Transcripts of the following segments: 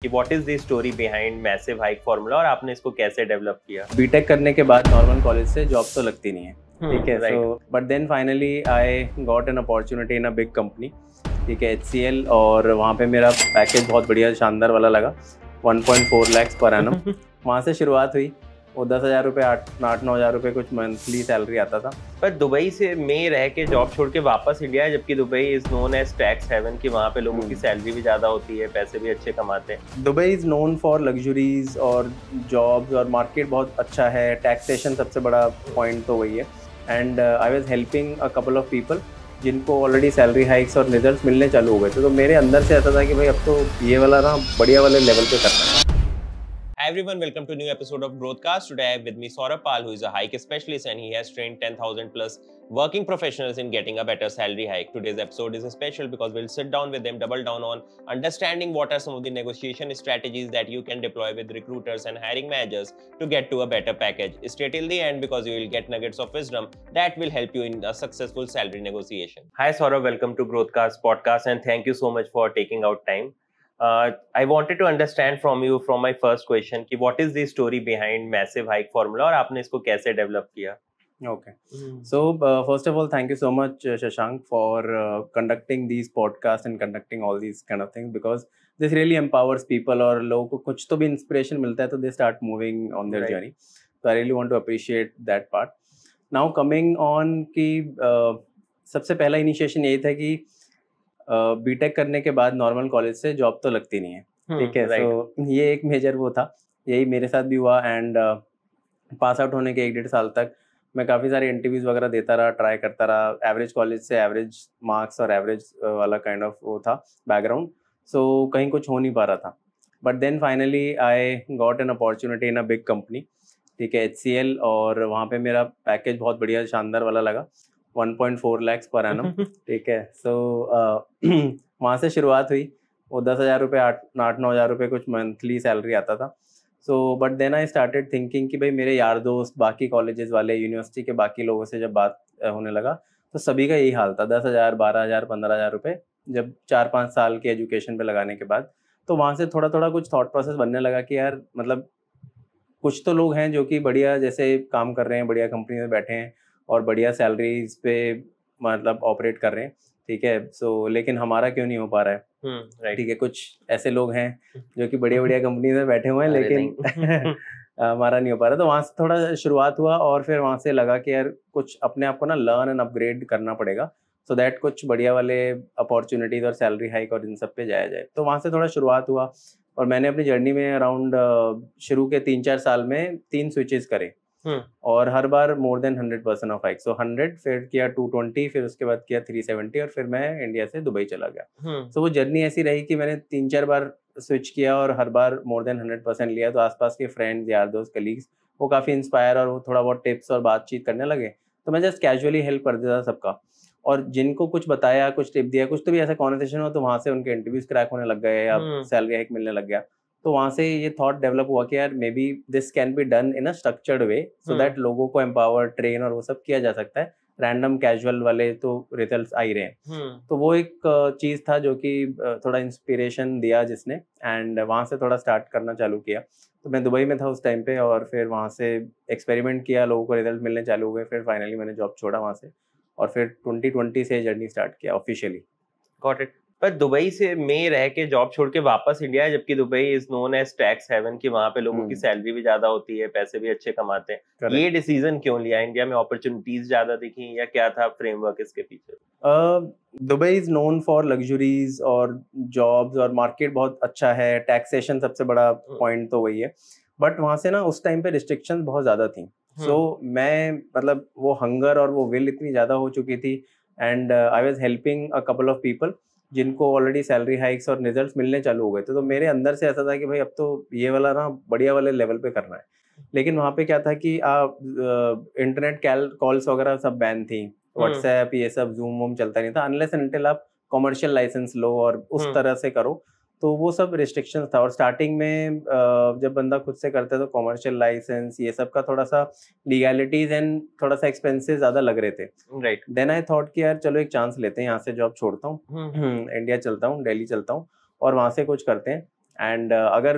कि what is the story behind massive hike formula और आपने इसको कैसे डेवलप किया? बीटेक करने के बाद नॉर्मल कॉलेज से जॉब तो लगती नहीं है, ठीक है। right. So but then finally I got an opportunity in a big company, ठीक है, HCL। और वहाँ पे मेरा पैकेज बहुत बढ़िया शानदार वाला लगा, 1.4 लाख पर एनम। वहाँ से शुरुआत हुई। वो 10,000 रुपये, 8-9 हज़ार रुपये कुछ मंथली सैलरी आता था। पर दुबई से में रह के जॉब छोड़ के वापस इंडिया है, जबकि Dubai is known as tax haven, कि वहाँ पे लोगों की सैलरी भी ज़्यादा होती है, पैसे भी अच्छे कमाते हैं। Dubai is known for luxuries और जॉब्स, और मार्केट बहुत अच्छा है। टैक्सेशन सबसे बड़ा पॉइंट तो वही है। And I was helping a couple of people जिनको ऑलरेडी सैलरी हाइक्स और रिजल्ट्स मिलने चालू हो गए थे। तो मेरे अंदर से आता था कि भाई अब तो ये वाला ना बढ़िया वाले लेवल पे करना है। Hi everyone, welcome to a new episode of Growthcast. Today I have with me Saurabh Pal, who is a hike specialist and he has trained 10,000 plus working professionals in getting a better salary hike. Today's episode is special because we'll sit down with them, double down on understanding what are some of the negotiation strategies that you can deploy with recruiters and hiring managers to get to a better package. Stay till the end because you will get nuggets of wisdom that will help you in a successful salary negotiation. Hi Saurabh, welcome to Growthcast podcast and thank you so much for taking out time. I wanted to understand from you from my first question कि what is the story behind massive hike formula और आपने इसको कैसे develop किया? Okay. So, first of all, thank you so much, Shashank, for conducting these podcasts and conducting all these kind of things, because this really empowers people और लोगों को कुछ तो भी inspiration मिलता है तो they start moving on their journey. So, I really want to appreciate that part. Now, coming on कि सबसे पहला इनिशिएशन यही था कि बीटेक करने के बाद नॉर्मल कॉलेज से जॉब तो लगती नहीं है, ठीक है। सो ये एक मेजर वो था, यही मेरे साथ भी हुआ। एंड पास आउट होने के 1-1.5 साल तक मैं काफ़ी सारे इंटरव्यूज़ वगैरह देता रहा, ट्राई करता रहा। एवरेज कॉलेज से एवरेज मार्क्स और एवरेज वाला काइंड ऑफ वो था बैकग्राउंड, सो कहीं कुछ हो नहीं पा रहा था। But then finally I got an opportunity in a big company, ठीक है, HCL। और वहाँ पे मेरा पैकेज बहुत बढ़िया शानदार वाला लगा, 1.4 लाख पर एनम, ठीक है। सो वहाँ से शुरुआत हुई। वो 10,000 रुपये, 8-9 हज़ार रुपये कुछ मंथली सैलरी आता था। So but then I started thinking कि भाई मेरे यार दोस्त, बाकी कॉलेजेस वाले, यूनिवर्सिटी के बाकी लोगों से जब बात होने लगा तो सभी का यही हाल था, 10,000, 12,000, 15,000 रुपये जब 4-5 साल के एजुकेशन पे लगाने के बाद। तो वहाँ से थोड़ा थोड़ा कुछ थॉट प्रोसेस बनने लगा कि यार मतलब कुछ तो लोग हैं जो कि बढ़िया जैसे काम कर रहे हैं, बढ़िया कंपनी में बैठे हैं और बढ़िया सैलरीज पे मतलब ऑपरेट कर रहे हैं, ठीक है। सो लेकिन हमारा क्यों नहीं हो पा रहा है, ठीक है। कुछ ऐसे लोग हैं जो कि बढ़िया बढ़िया कंपनी में बैठे हुए हैं लेकिन हमारा नहीं हो पा रहा। तो वहाँ से थोड़ा शुरुआत हुआ और फिर वहाँ से लगा कि यार कुछ अपने आप को ना लर्न एंड अपग्रेड करना पड़ेगा, सो दैट कुछ बढ़िया वाले अपॉर्चुनिटीज और सैलरी हाइक और इन सब पे जाया जाए। तो वहाँ से थोड़ा शुरुआत हुआ और मैंने अपनी जर्नी में अराउंड शुरू के 3-4 साल में 3 स्विचेस करे और हर बार मोर देन 100% ऑफ हाइक। सो 100, फिर किया 220, फिर उसके बाद किया 370 और फिर मैं इंडिया से दुबई चला गया। सो वो जर्नी ऐसी रही कि मैंने 3-4 बार स्विच किया और हर बार मोर देन 100% लिया। तो आसपास के फ्रेंड्स, यार दोस्त, कलीग्स वो काफ़ी इंस्पायर और वो थोड़ा बहुत टिप्स और बातचीत करने लगे। तो मैं जस्ट कैजुअली हेल्प कर देता सबका, और जिनको कुछ बताया, कुछ टिप दिया, कुछ तो भी ऐसा कॉन्वर्सेशन हो तो वहाँ से उनके इंटरव्यूज क्रैक होने लग गए या सैलरी हाइक मिलने लग गया। तो वहाँ से ये थॉट डेवलप हुआ कि यार may be this can be done in a structured way, so that लोगों को एम्पावर, ट्रेन और वो सब किया जा सकता है। रैंडम कैजुअल वाले तो रिजल्ट्स आ ही रहे हैं। तो वो एक चीज़ था जो कि थोड़ा इंस्पिरेशन दिया जिसने, एंड वहाँ से थोड़ा स्टार्ट करना चालू किया। तो मैं दुबई में था उस टाइम पे और फिर वहाँ से एक्सपेरिमेंट किया, लोगों को रिजल्ट मिलने चालू हो गए। फिर फाइनली मैंने जॉब छोड़ा वहाँ से और फिर 2020 से जर्नी स्टार्ट किया ऑफिशियली। Got it. पर दुबई से में रह के जॉब छोड़ के वापस इंडिया है, जबकि Dubai is known as tax haven, कि वहाँ पे लोगों की सैलरी भी ज्यादा होती है, पैसे भी अच्छे कमाते हैं। Correct. ये डिसीजन क्यों लिया? इंडिया में अपॉर्चुनिटीज ज्यादा दिखी या क्या था फ्रेमवर्क इसके पीछे? Dubai is known for luxuries और जॉब्स और मार्केट बहुत अच्छा है। टैक्सेशन सबसे बड़ा पॉइंट तो वही है। बट वहाँ से ना उस टाइम पे रिस्ट्रिक्शंस बहुत ज़्यादा थी। सो मैं मतलब वो हंगर और वो विल इतनी ज़्यादा हो चुकी थी। And I was helping a couple of people जिनको ऑलरेडी सैलरी हाइक्स और रिजल्ट्स मिलने चालू हो गए थे। तो मेरे अंदर से ऐसा था कि भाई अब तो ये वाला ना बढ़िया वाले लेवल पे करना है। लेकिन वहाँ पे क्या था कि इंटरनेट कॉल्स वगैरह सब बैन थी, व्हाट्सएप ये सब, जूम वूम चलता नहीं था अनलेस एंड अनटिल आप कमर्शियल लाइसेंस लो और उस तरह से करो। तो वो सब रिस्ट्रिक्शंस था। और स्टार्टिंग में जब बंदा खुद से करता है तो कमर्शियल लाइसेंस ये सब का थोड़ा सा लीगैलिटीज एंड थोड़ा सा एक्सपेंसेस ज़्यादा लग रहे थे। राइट। देन आई थॉट कि यार चलो एक चांस लेते हैं, यहाँ से जॉब छोड़ता हूँ, इंडिया चलता हूँ, दिल्ली चलता हूँ और वहाँ से कुछ करते हैं। एंड अगर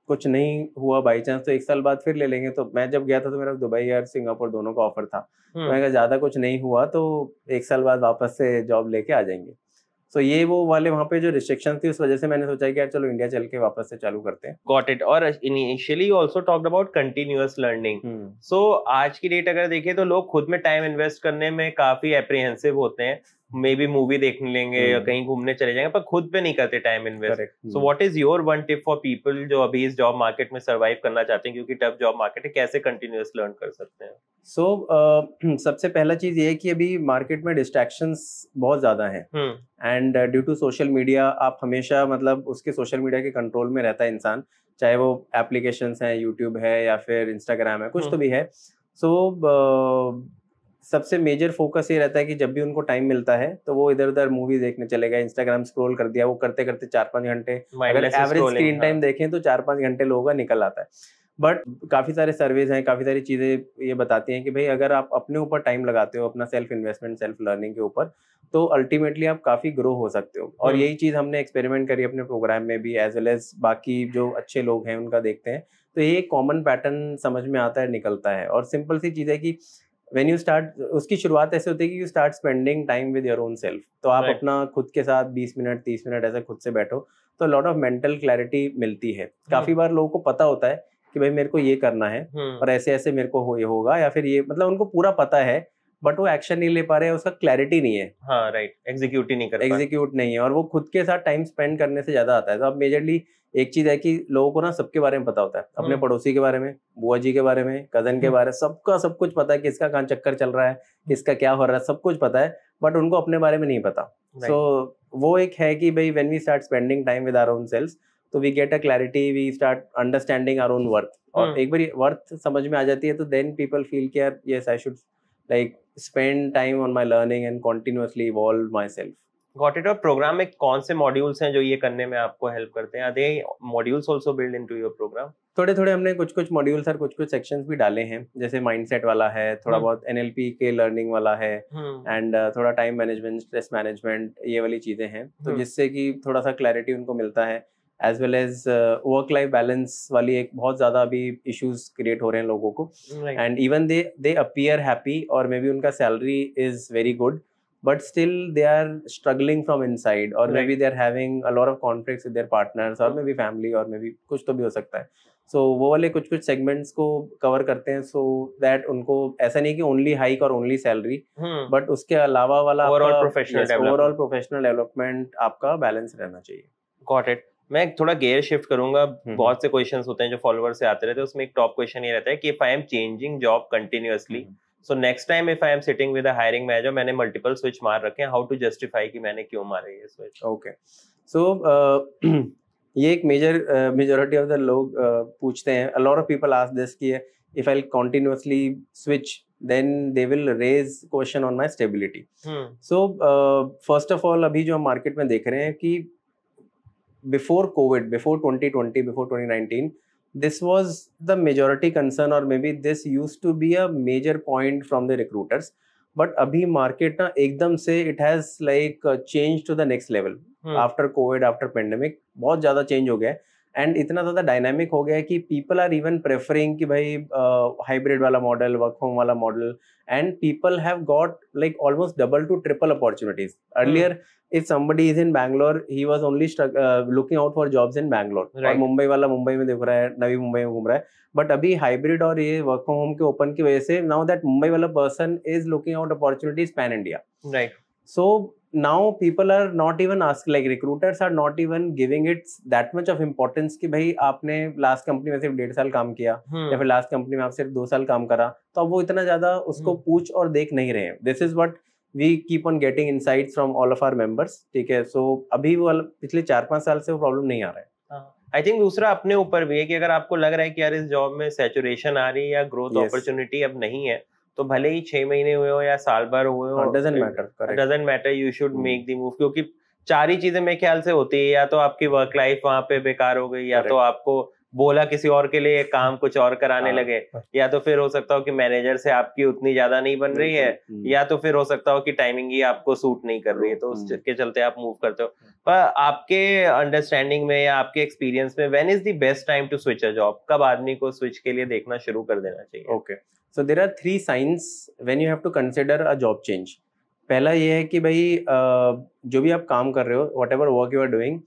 कुछ नहीं हुआ बाई चांस तो 1 साल बाद फिर ले लेंगे। तो मैं जब गया था तो मेरा दुबई और सिंगापुर दोनों का ऑफर था। तो मैं ज़्यादा कुछ नहीं हुआ तो 1 साल बाद वापस से जॉब लेके आ जाएंगे। सो ये वो वाले वहाँ पे जो रिस्ट्रिक्शंस थी उस वजह से मैंने सोचा कि यार चलो इंडिया चल के वापस से चालू करते हैं। Got it. और initially you also talked about continuous learning. So आज की डेट अगर देखें तो लोग खुद में टाइम इन्वेस्ट करने में काफी एप्रीहेंसिव होते हैं। मे बी मूवी देखने लेंगे या कहीं घूमने चले जाएंगे पर खुद पे नहीं करते time invest. So what is your one tip for people जो अभी इस जॉब मार्केट में सर्वाइव करना चाहते हैं क्योंकि टफ जॉब मार्केट है, कैसे कंटिन्यूअस लर्न कर सकते हैं? सबसे पहला चीज ये है कि अभी मार्केट में डिस्ट्रैक्शंस बहुत ज्यादा हैं and due to social media आप हमेशा मतलब उसके सोशल मीडिया के कंट्रोल में रहता है इंसान, चाहे वो एप्लीकेशंस हैं, यूट्यूब है या फिर इंस्टाग्राम है, कुछ तो भी है। सो सबसे मेजर फोकस ये रहता है कि जब भी उनको टाइम मिलता है तो वो इधर उधर मूवी देखने चले गए, इंस्टाग्राम स्क्रॉल कर दिया, वो करते करते 4-5 घंटे, अगर एवरेज स्क्रीन टाइम देखें तो 4-5 घंटे लोगों का निकल आता है। बट काफ़ी सारे सर्वेज हैं, काफ़ी सारी चीज़ें ये बताती हैं कि भाई अगर आप अपने ऊपर टाइम लगाते हो, अपना सेल्फ इन्वेस्टमेंट, सेल्फ लर्निंग के ऊपर, तो अल्टीमेटली आप काफ़ी ग्रो हो सकते हो। और यही चीज़ हमने एक्सपेरिमेंट करी अपने प्रोग्राम में भी, एज वेल एज बाकी जो अच्छे लोग हैं उनका देखते हैं तो ये एक कॉमन पैटर्न समझ में आता है, निकलता है। और सिंपल सी चीज़ है कि व्हेन यू स्टार्ट, उसकी शुरुआत ऐसे होती है कि you start spending time with your own self. तो आप अपना खुद के साथ 20 मिनट 30 मिनट ऐसे खुद से बैठो तो लॉट ऑफ मेंटल क्लैरिटी मिलती है। काफ़ी बार लोगों को पता होता है कि भाई मेरे को ये करना है और ऐसे ऐसे मेरे को ये होगा, या फिर ये मतलब उनको पूरा पता है बट वो एक्शन नहीं ले पा रहे हैं, उसका क्लैरिटी नहीं है। हाँ राइट, एग्जीक्यूट नहीं है और वो खुद के साथ टाइम स्पेंड करने से ज्यादा आता है। तो अब मेजरली एक चीज है कि लोगों को ना सबके बारे में पता होता है, अपने पड़ोसी के बारे में, बुआ जी के बारे में, कजन के बारे में, सबका सब कुछ पता है, किसका कहाँ चक्कर चल रहा है, किसका क्या हो रहा है, सब कुछ पता है, बट उनको अपने बारे में नहीं पता। सो वो एक है कि भाई when we start spending time with our own self तो we get a clarity, we start understanding our own worth. और एक बार वर्थ समझ में आ जाती है तो देन पीपल फील कि यार yes I should like spend time on my learning and continuously evolve myself. Got it। और प्रोग्राम में कौन से मॉड्यूल्स हैं जो ये करने में आपको हेल्प करते हैं? Are they modules also built into your program? थोड़े थोड़े हमने कुछ मॉड्यूल्स और कुछ सेक्शंस भी डाले हैं, जैसे माइंडसेट वाला है, थोड़ा बहुत NLP के लर्निंग वाला है एंड थोड़ा टाइम मैनेजमेंट, स्ट्रेस मैनेजमेंट, ये वाली चीजें हैं। तो जिससे कि थोड़ा सा क्लैरिटी उनको मिलता है, as well as work life balance वाली एक बहुत ज्यादा अभी इश्यूज क्रिएट हो रहे हैं लोगों को। And even they appear happy और मे बी उनका salary is very good but still they are struggling from inside, or maybe they are having a lot of conflicts with their partners, or maybe family, or maybe कुछ तो भी हो सकता है। So वो वाले कुछ सेगमेंट्स को कवर करते हैं, so that उनको ऐसा नहीं कि ओनली हाइक और ओनली सैलरी, बट उसके अलावा वाला ओवरऑल प्रोफेशनल डेवलपमेंट आपका बैलेंस रहना चाहिए। Got it। मैं थोड़ा गेयर शिफ्ट करूंगा। बहुत से क्वेश्चंस होते हैं जो फॉलोअर से आते रहते हैं, उसमें एक टॉप क्वेश्चन ये रहता है कि if I am changing job continuously, so next time if I am sitting with a hiring manager, मैंने multiple switch मार रखे हैं, how to justify कि मैंने क्यों मारे ये switch? Okay, so ये एक majority of the लोग पूछते हैं, a lot of people ask this कि if I'll continuously switch then they will raise question on my stability. So first of all अभी जो हम मार्केट में देख रहे हैं कि before COVID, before 2020, before 2019, this was the majority concern, or maybe this used to be a major point from the recruiters. But अभी market ना एकदम से it has like changed to the next level after COVID, after pandemic, बहुत ज़्यादा change हो गया है and इतना ज़्यादा डायनामिक हो गया है कि पीपल आर इवन प्रेफरिंग कि भाई हाइब्रिड वाला मॉडल, वर्क होम वाला model, and people have got like almost double two triple opportunities. Earlier if somebody is in Bangalore, he was only looking out for jobs in Bangalore, और मुंबई वाला मुंबई में देख रहा है, नवी मुंबई में घूम रहा है। बट अभी हाइब्रिड और ये वर्क फ्रॉम होम के ओपन की वजह से नाउ दैट मुंबई वाला person is looking out opportunities pan India, right? So now people are not even asking, like recruiters are not even giving it that much of importance कि भाई आपने last company में सिर्फ 1.5 साल काम किया या फिर लास्ट कंपनी में आप सिर्फ 2 साल काम करा, तो अब वो इतना ज्यादा उसको पूछ और देख नहीं रहे हैं। This is what we keep on getting insights from all of our members, ठीक है? सो अभी वो पिछले 4-5 साल से वो प्रॉब्लम नहीं आ रहा है। आई थिंक दूसरा अपने ऊपर भी है कि अगर आपको लग रहा है कि यार इस जॉब में सैचुरेशन आ रही है या ग्रोथ अपॉर्चुनिटी अब नहीं है, तो भले ही 6 महीने हुए हो या साल भर हुए हो, doesn't matter, you should make the move. क्योंकि 4 ही चीजें मेरे ख्याल से होती है, या तो आपकी वर्क लाइफ वहां पे बेकार हो गई, या तो आपको बोला किसी और के लिए काम कुछ और कराने हाँ। लगे, या तो फिर हो सकता हो कि मैनेजर से आपकी उतनी ज्यादा नहीं बन रही है, या तो फिर हो सकता हो कि टाइमिंग ही आपको सूट नहीं कर रही है, तो उसके चलते आप मूव करते हो। पर आपके अंडरस्टैंडिंग में या आपके एक्सपीरियंस में when is the best time to switch a job? कब आदमी को स्विच के लिए देखना शुरू कर देना चाहिए? Okay, so there are 3 signs when you have to consider a job change. पहला ये है कि भाई जो भी आप काम कर रहे हो, whatever work you are doing,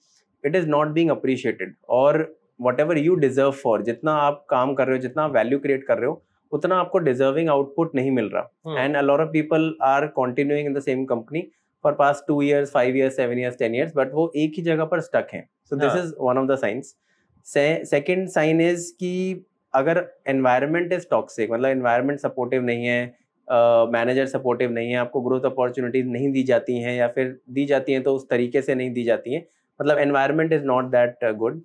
it is not being appreciated, और व्हाटएवर यू डिजर्व फॉर, जितना आप काम कर रहे हो, जितना वैल्यू क्रिएट कर रहे हो, उतना आपको डिजर्विंग आउटपुट नहीं मिल रहा। And a lot of people are continuing in the same company for past 2 years, 5 years, 7 years, 10 years, but वो एक ही जगह पर स्टक हैं। So this is one of the signs. Second sign is कि अगर एनवायरनमेंट इज टॉक्सिक, मतलब environment supportive नहीं है, मैनेजर सपोर्टिव नहीं है, आपको ग्रोथ अपॉर्चुनिटीज नहीं दी जाती हैं, या फिर दी जाती हैं तो उस तरीके से नहीं दी जाती हैं, मतलब environment is not that good.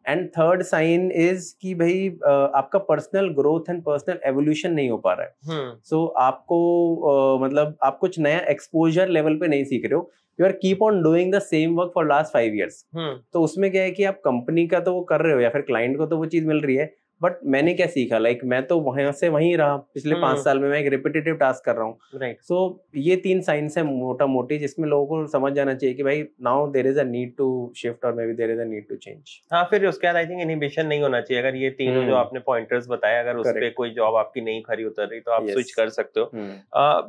And third sign is कि भाई आपका personal growth and personal evolution नहीं हो पा रहा है। सो आपको मतलब आप कुछ नया एक्सपोजर लेवल पे नहीं सीख रहे हो, you are keep on doing the same work for last 5 years। तो उसमें क्या है कि आप कंपनी का तो वो कर रहे हो, या फिर क्लाइंट को तो वो चीज मिल रही है, बट मैंने क्या सीखा, लाइक मैं तो वहां से वहीं रहा पिछले 5 साल में, मैं एक रिपीटेटिव टास्क कर रहा हूँ। राइट। सो ये 3 साइंस है मोटा मोटी, जिसमें लोगों को समझ जाना चाहिए कि भाई now there is a need to shift, और maybe there is a need to change. हाँ, फिर उसके बाद आई थिंक इनहिबिशन नहीं होना चाहिए। अगर ये तीनों जो आपने पॉइंटर्स बताए, अगर उस पे कोई जॉब आपकी नहीं खरी उतर रही, तो आप स्विच कर सकते हो।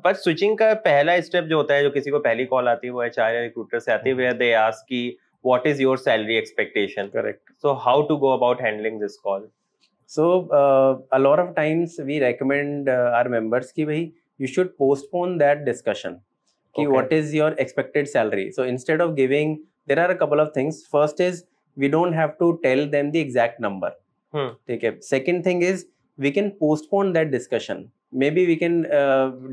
बट स्विचिंग का पहला स्टेप जो होता है, जो किसी को पहली कॉल आती है, वो एचआर या रिक्रूटर से आती है, वेयर दे आस्क कि what is your salary expectation. Correct. So how to go about handling this call? So a lot of times we recommend our members कि भाई you should postpone that discussion कि what is your expected salary. So instead of giving, there are a couple of things. First is we don't have to tell them the exact number. ठीक है. Second thing is we can postpone that discussion. Maybe we can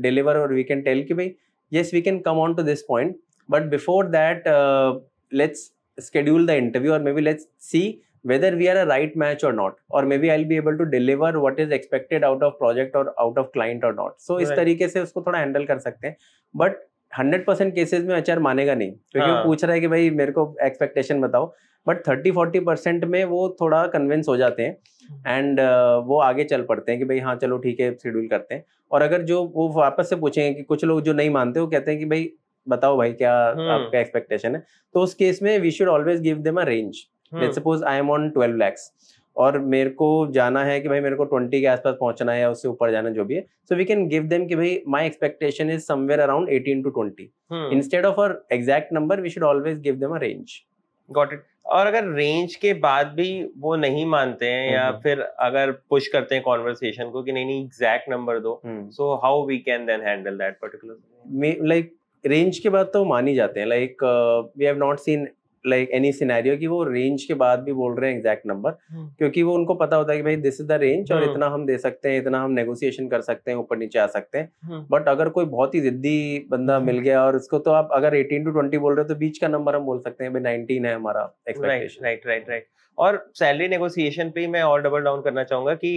deliver, or we can tell कि भाई yes, we can come on to this point, but before that let's schedule the interview, or maybe let's see whether we are a right match or not, or maybe I'll be able to deliver what is expected out of project or out of client or not. So इस तरीके से उसको थोड़ा handle कर सकते हैं, but 100% cases में HR मानेगा नहीं, क्योंकि वो पूछ रहा है कि भाई मेरे को एक्सपेक्टेशन बताओ, बट 30-40% में वो थोड़ा कन्विंस हो जाते हैं, एंड वो आगे चल पड़ते हैं कि भाई हाँ चलो ठीक है, शेड्यूल करते हैं। और अगर जो वो वापस से पूछेंगे, कि कुछ लोग जो नहीं मानते, वो कहते हैं कि भाई बताओ भाई क्या आपका एक्सपेक्टेशन है, तो उस केस में we should always give them a range. Let's suppose I am on 12 lakhs और मेरे को जाना है कि भाई मेरे को 20 के आसपास पहुंचना है, या उससे ऊपर जाना, जो भी है। So we can give them कि भाई my expectation is somewhere around 18 to 20। Instead of a exact number we should always give them a range. Got it. और अगर रेंज के बाद भी वो नहीं मानते हैं, या फिर अगर पुश करते हैं कॉन्वर्सेशन को कि नहीं एग्जैक्ट नंबर दो, so how we can then handle that particular? Like range के बाद तो मान ही जाते हैं, like we have not seen like any scenario कि वो रेंज के बाद भी बोल रहे हैं एग्जैक्ट नंबर, क्योंकि वो उनको पता होता है कि भाई दिस इज द रेंज, और इतना हम दे सकते हैं, इतना हम नेगोशिएशन कर सकते हैं, ऊपर नीचे आ सकते हैं। बट अगर कोई बहुत ही जिद्दी बंदा मिल गया, और उसको तो आप अगर 18 to 20 बोल रहे हो, तो बीच का नंबर हम बोल सकते हैं भाई 19 है हमारा एक्सपेक्टेशन। राइट। और सैलरी नेगोशिएशन पे मैं और डबल डाउन करना चाहूंगा कि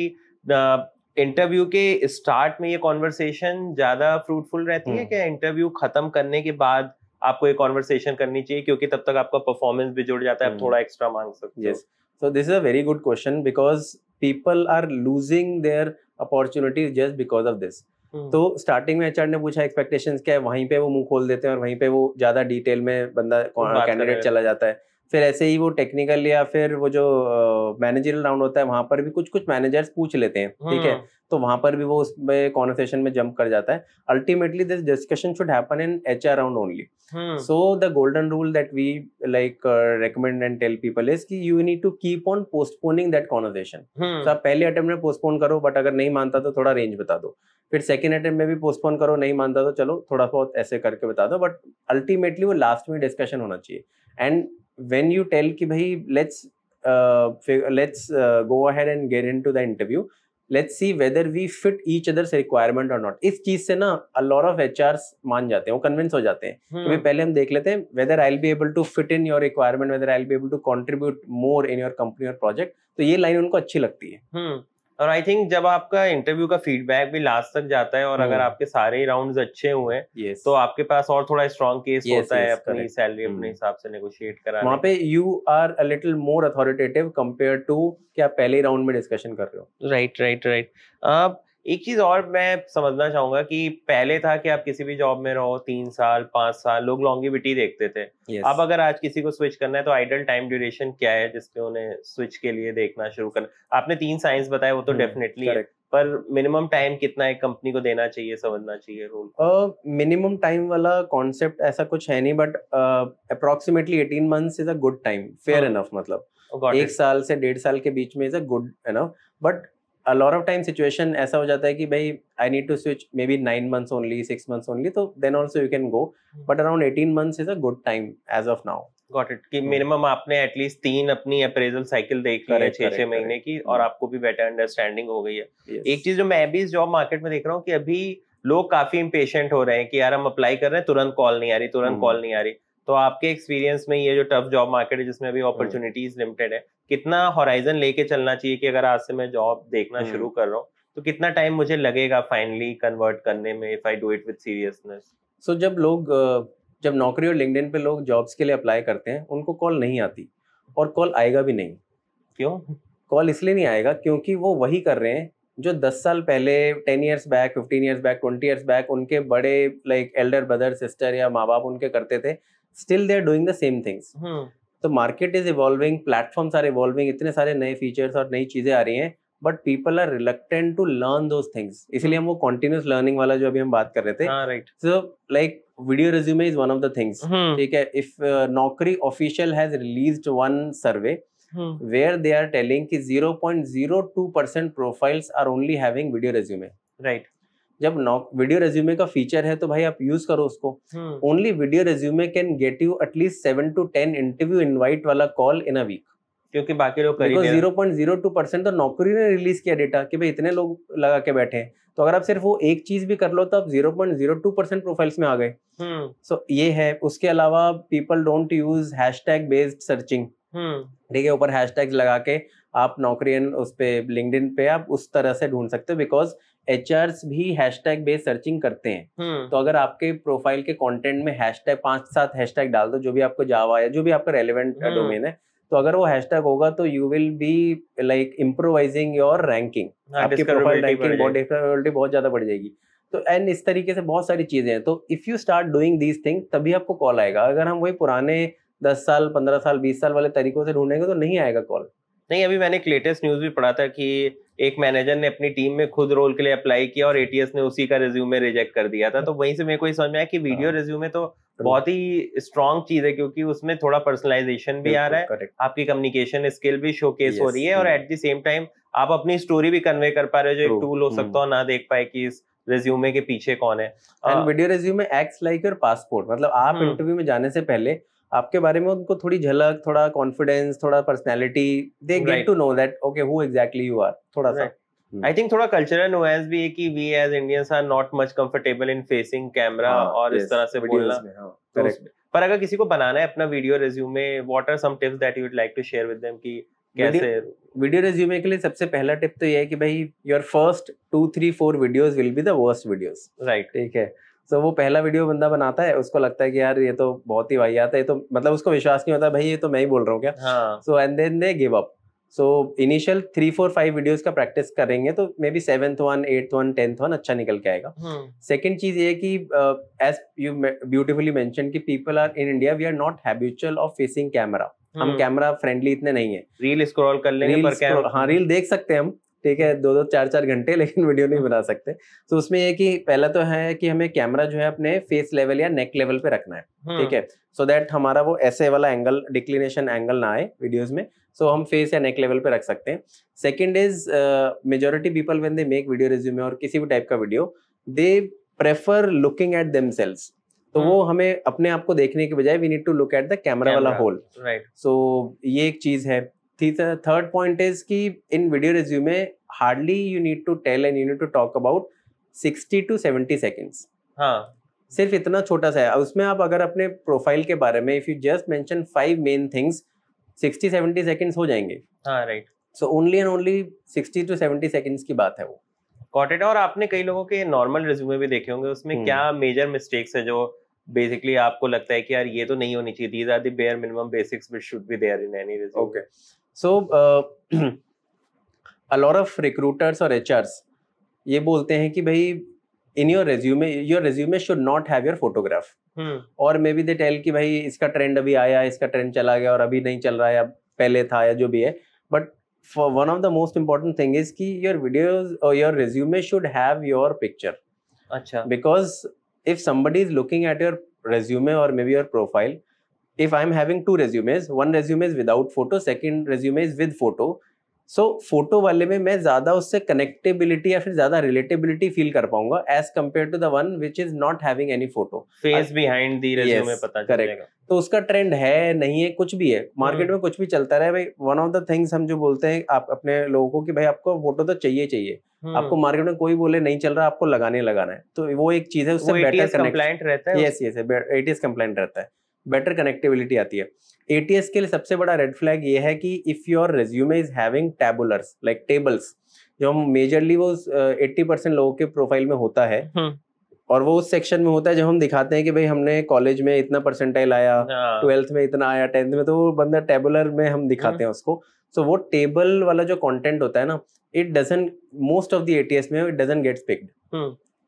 इंटरव्यू के स्टार्ट में ये कॉन्वर्सेशन ज्यादा फ्रूटफुल रहती है, क्या इंटरव्यू खत्म करने के बाद आपको एक कॉन्वर्सेशन करनी चाहिए, क्योंकि तब तक आपका परफॉर्मेंस भी जुड़ जाता है, आप थोड़ा एक्स्ट्रा मांग सकते हो? Yes, so this is a very good question, because people are losing their opportunities just because of this. तो स्टार्टिंग में एचआर ने पूछा एक्सपेक्टेशंस क्या है, वहीं पे वो मुंह खोल देते हैं, और वहीं पे वो ज्यादा डिटेल में बंदा कैंडिडेट चला जाता है। फिर ऐसे ही वो टेक्निकल या फिर वो जो मैनेजरियल राउंड होता है, वहां पर भी कुछ मैनेजर्स पूछ लेते हैं, ठीक है, तो वहां पर भी वो उसमें कॉन्वर्सेशन में जंप कर जाता है। Ultimately this discussion should happen in HR round only. So the golden rule that we like recommend and tell people is कि you need to keep on postponing that conversation. So आप पहले attempt में postpone करो, but अगर नहीं मानता तो थोड़ा रेंज बता दो, फिर सेकंड अटेम्प्ट में भी पोस्टपोन करो, नहीं मानता तो चलो थोड़ा बहुत ऐसे करके बता दो, बट अल्टीमेटली वो लास्ट में डिस्कशन होना चाहिए। एंड when you tell कि भाई let's go ahead and get into the interview, let's see whether we fit each other's requirement or not, इस चीज से ना a lot of HRs मान जाते हैं, वो कन्विंस हो जाते हैं कि भाई पहले हम देख लेते हैं whether I'll be able to fit in your requirement, whether I'll be able to contribute more in your company or project। तो ये लाइन उनको अच्छी लगती है। और आई थिंक जब आपका इंटरव्यू का फीडबैक भी लास्ट तक जाता है और अगर आपके सारे राउंड्स अच्छे हुए हैं तो आपके पास और थोड़ा स्ट्रॉन्ग केस होता है अपनी सैलरी अपने हिसाब से नेगोशिएट कराने। वहाँ पे you are a little more authoritative compare to कि आप पहले राउंड में डिस्कशन कर रहे हो। राइट। एक चीज और मैं समझना चाहूंगा कि पहले था कि आप किसी भी जॉब में रहो 3 साल 5 साल लोग लॉन्गिविटी देखते थे। अब अगर आज किसी को स्विच करना है तो आइडल टाइम ड्यूरेशन क्या है जिसपे उन्हें स्विच के लिए देखना शुरू करना? आपने 3 साइंस बताए, वो तो डेफिनेटली है, पर मिनिमम टाइम कितना एक कंपनी को देना चाहिए, समझना चाहिए रोल? मिनिमम टाइम वाला कॉन्सेप्ट ऐसा कुछ है नहीं, but approximately 18 months is a good time, fair enough. मतलब 1 साल से 1.5 साल के बीच में is a good enough, but a lot of time situation ऐसा हो जाता है कि भाई I need to switch maybe 9 months only, 6 months only, तो then also you can go, but around 18 months is a good time as of now. Got it कि minimum आपने at least 3 अपनी अप्रेजल साइकिल देख ली है 6 महीने की और आपको भी बेटर अंडरस्टैंडिंग हो गई है। एक चीज जो मैं भी इस जॉब मार्केट में देख रहा हूँ कि अभी लोग काफी इम्पेशेंट हो रहे हैं कि यार हम अप्लाई कर रहे हैं, तुरंत कॉल नहीं आ रही, तुरंत कॉल नहीं आ रही। तो आपके एक्सपीरियंस में ये जो टफ जॉब मार्केट है जिसमें अभी अपॉर्चुनिटीज लिमिटेड है, कितना होराइजन लेके चलना चाहिए कि अगर आज से मैं जॉब देखना शुरू कर रहा हूँ तो कितना टाइम मुझे लगेगा फाइनली कन्वर्ट करने में, if I do it with seriousness? So जब नौकरी और लिंक्डइन पे लोग जॉब्स के लिए अप्लाई करते हैं उनको कॉल नहीं आती, और कॉल आएगा भी नहीं। क्यों? कॉल इसलिए नहीं आएगा क्योंकि वो वही कर रहे हैं जो 10 साल पहले, 10 years back, 15 years back, 20 years back उनके बड़े लाइक एल्डर ब्रदर सिस्टर या माँ बाप उनके करते थे। Still they are doing the same things. तो market is evolving, platforms are evolving, इतने सारे नए फीचर्स और नई चीजें आ रही हैं, but people are reluctant to learn those things. इसलिए हम वो कॉन्टिन्यूस लर्निंग वाला जो अभी हम बात कर रहे थे, so like video resume is one of the things. ठीक है, इफ नौकरी official has released one survey where they are telling कि 0.02% profiles are only having video resume. Right. जब वीडियो रेज्यूमे का फीचर है तो भाई आप यूज करो उसको। Only video resume can get you at least 7 to 10 interview invite वाला कॉल इन अ वीक, क्योंकि बाकी लोग कर ही नहीं। 0.02% तो नौकरी ने रिलीज किया डेटा कि भाई इतने लोग लगा के बैठे हैं, तो अगर आप सिर्फ वो एक चीज भी कर लो तो आप 0.02% प्रोफाइल्स में आ गए। सो ये है। उसके अलावा people don't use hashtag based searching. ठीक है, ऊपर हैशटैग्स लगा के आप नौकरी उस पे लिंक्डइन पे आप उस तरह से ढूंढ सकते हो, बिकॉज एचआरस भी हैशटैग बेस्ड सर्चिंग करते हैं। तो अगर आपके प्रोफाइल के कंटेंट में हैशटैग 5-7 हैशटैग डाल दो, जो भी आपको जावा या जो भी आपका रेलेवेंट डोमेन है, तो अगर वो हैशटैग होगा तो you will be like improvising your ranking, आपकी प्रोफाइल रैंकिंग बहुत ज्यादा बढ़ जाएगी। तो एंड इस तरीके से बहुत सारी चीजें हैं। तो if you start doing these thing तभी आपको कॉल आएगा। अगर हम वही पुराने 10 साल 15 साल 20 साल वाले तरीकों से ढूंढेंगे तो नहीं आएगा कॉल। नहीं, अभी मैंने एक लेटेस्ट न्यूज भी पढ़ा था कि एक मैनेजर ने अपनी टीम में खुद रोल के लिए अप्लाई किया और एटीएस ने उसी का रिज्यूमे रिजेक्ट कर दिया था। तो वहीं से मेरे को समझ में आया कि वीडियो रिज्यूमे तो बहुत ही स्ट्रॉन्ग चीज है, क्योंकि उसमें थोड़ा पर्सनलाइजेशन भी आ रहा है, आपकी कम्युनिकेशन स्किल भी शोकेस हो रही है, और एट द सेम टाइम आप अपनी स्टोरी भी कन्वे कर पा रहे हो, जो एक टूल हो सकता हो ना देख पाए कि इस रिज्यूमे के पीछे कौन है। And video resume acts like your passport. मतलब आप इंटरव्यू में जाने से पहले आपके बारे में उनको थोड़ी झलक, थोड़ा कॉन्फिडेंस, थोड़ा personality, they get to know that okay who exactly you are. थोड़ा सा आई थिंक थोड़ा कल्चरल नुएंस भी है कि we as Indians are not much comfortable in facing camera और इस तरह से बोलना। पर अगर किसी को बनाना है अपना video resume, what are some tips that you would like to share with them कि कैसे? वीडियो रिज्यूमे के लिए सबसे पहला टिप तो ये है कि भाई your first 2-3-4 videos will be the worst videos. Right. ठीक है, तो वो पहला वीडियो बंदा बनाता है, उसको लगता है कि यार ये तो बहुत ही वाहियात है, ये तो मतलब उसको विश्वास नहीं होता भाई ये तो मैं ही बोल रहा हूँ क्या। So and then they give up. So initial 3-4-5 videos का प्रैक्टिस करेंगे तो maybe 7th one, 8th one, 10th one अच्छा निकल के आएगा। सेकंड चीज ये कि एज यू ब्यूटीफुली मेंशन कि people are in India we are not habitual of facing camera. हम कैमरा फ्रेंडली इतने नहीं है। रील स्क्रॉल कर लेंगे पर कैमरा, हाँ रील देख सकते हैं हम, ठीक है, 2-2 4-4 घंटे, लेकिन वीडियो नहीं बना सकते। तो उसमें ये कि पहला तो है कि हमें कैमरा जो है अपने फेस लेवल या नेक लेवल पे रखना है। ठीक है, सो दैट हमारा वो ऐसे वाला एंगल, डिक्लिनेशन एंगल ना आए वीडियोस में। सो हम फेस या नेक लेवल पे रख सकते हैं। Second is majority people when they make video resume और किसी भी टाइप का video, they prefer looking at themselves. तो वो हमें अपने आप को देखने के बजाय we need to look at the camera वाला होल। राइट। सो ये एक चीज है। थर्ड पॉइंट इज कि in video resume hardly you need to tell and you need to talk about 60 to 70 seconds। हाँ, सिर्फ इतना छोटा सा है। उसमें आप अगर अपने प्रोफाइल के बारे में if you just mention 5 main things, 60-70 seconds हो जाएंगे। हाँ, right. So only and only 60 to 70 seconds की बात है वो। Got it. और आपने कई लोगों के नॉर्मल रिज्यूमे भी देखे होंगे, उसमें क्या मेजर मिस्टेक्स है जो बेसिकली आपको लगता है कि यार ये तो नहीं होनी चाहिए, these are the bare minimum basics which should be there in any resume? Okay, so a lot of recruiters और HRs ये बोलते हैं कि भाई in your resume should not have your photograph, और मे बी दे टेल कि भाई इसका ट्रेंड अभी आया, इसका ट्रेंड चला गया और अभी नहीं चल रहा है या पहले था या जो भी है, but for one of the most important thing is कि योर वीडियोज और your resume should have your picture. अच्छा, because if somebody is looking at your resume or maybe your profile, if I'm having two resumes, one resume is without photo, second resume is with photo, so photo वाले में मैं ज्यादा उससे कनेक्टेबिलिटी या फिर ज्यादा relatability feel कर पाऊंगा as compare to the one which is not having any photo, face behind the resume पता चलेगा। तो उसका ट्रेंड है नहीं है, कुछ भी है मार्केट में, कुछ भी चलता रहे भाई। वन ऑफ द थिंग्स हम जो बोलते हैं आप अपने लोगों को कि भाई आपको फोटो तो चाहिए, आपको मार्केट में कोई बोले नहीं चल रहा, आपको लगाना है, तो वो एक चीज है, उससे बेटर कंप्लायंट रहता है। यस ATS कंप्लायंट रहता है, बेटर कनेक्टिविटी आती है। ATS के लिए सबसे बड़ा रेड फ्लैग ये है कि if your resume is having tabulars like tables, जो हम मेजरली वो 80% लोगों के प्रोफाइल में होता है, और वो उस सेक्शन में होता है जब हम दिखाते हैं कि भाई हमने कॉलेज में इतना परसेंटाइल आया, 12th में इतना आया, 10th में, तो वो बंदा टेबुलर में हम दिखाते हैं उसको। सो वो टेबल वाला जो कंटेंट होता है ना, it doesn't, most of the ATS में इट डजंट गेट्स पिक्ड।